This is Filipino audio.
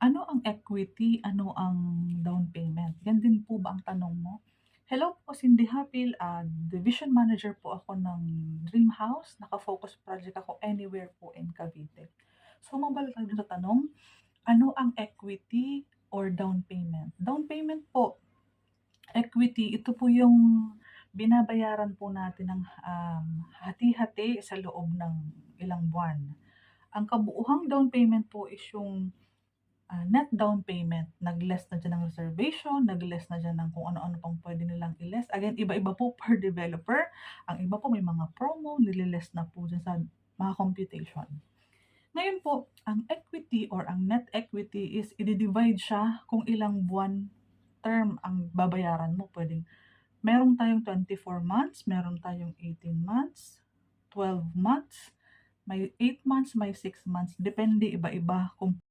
Ano ang equity? Ano ang down payment? Yan din po ba ang tanong mo? Hello po, Cindy Hapil, division manager po ako ng Dream House. Naka-focus project ako anywhere po in Cavite. So, mabalik tayo dun sa tanong, ano ang equity or down payment? Down payment po, equity, ito po yung binabayaran po natin ng hati-hati sa loob ng ilang buwan. Ang kabuuhang down payment po is yung net down payment, nag-less na diyan ng reservation, nag-less na diyan ng kung ano-ano pang pwede nilang i-less. Again, iba-iba po per developer. Ang iba po may mga promo, nile-less na po diyan sa mga computation. Ngayon po, ang equity or ang net equity is i-divide siya kung ilang buwan term ang babayaran mo. Pwedeng meron tayong 24 months, meron tayong 18 months, 12 months, may 8 months, may 6 months. Depende, iba-iba kung